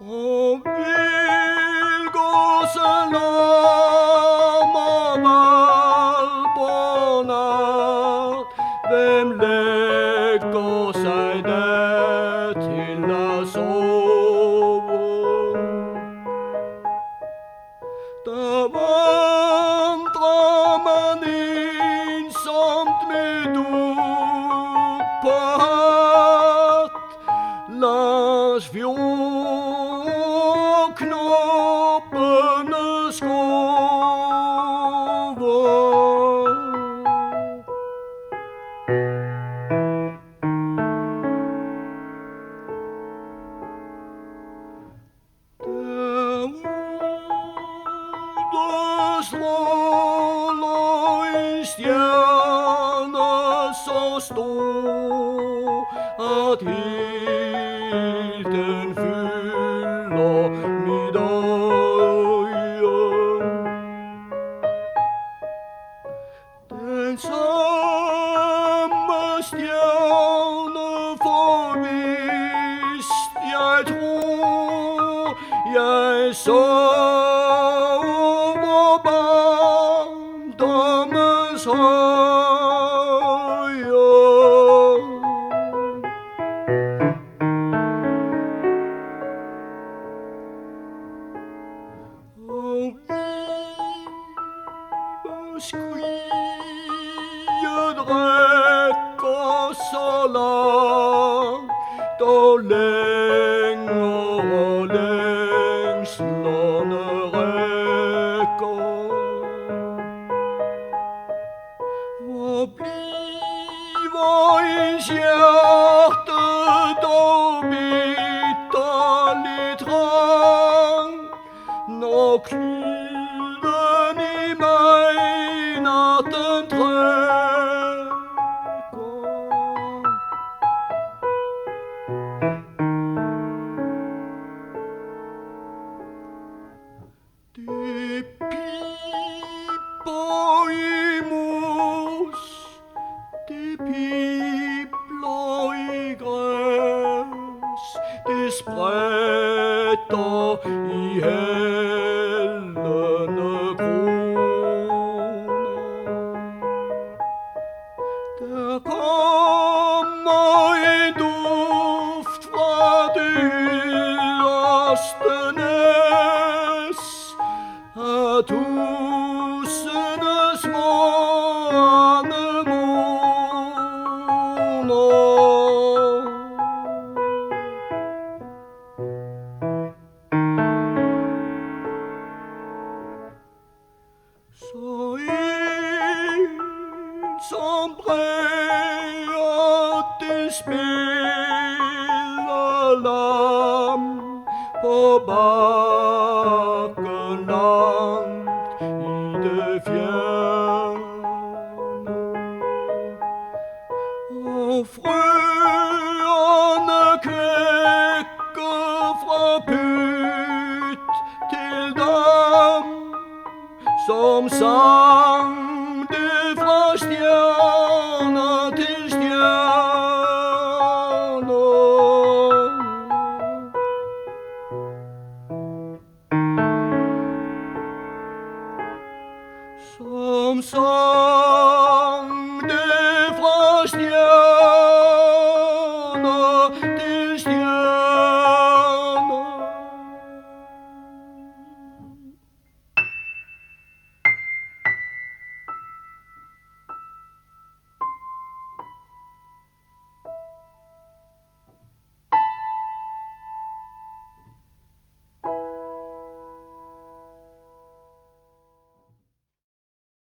Og vildgåsen larmer valpernat. Hvem lægger sig der til at sove? Der vandrer man ensomt med dug på hat langs fjordknoppene skover. Stråler en stjerne så stor, at helt den fylder mit øje. Den samme stjerne forvist jeg tror jeg så over barndommens høje. Og vibeskriget rækker så langt, og længere længslerne rækker. Hvor bliver ens hjerte dog bitterligt trang, når kniven i mig natten trækker? Det piber i mos, det pibler i græs, det spretter i hældende kroner. Der kommer en duft fra det yderste næs af tusinde små anemoner. Så som præger det spiller lam på bakken langt i det fjerne. Og frøerne kvækker fra pyt til dam, som sang det fra stjerner til stjerner. Som sang det fra stjerner til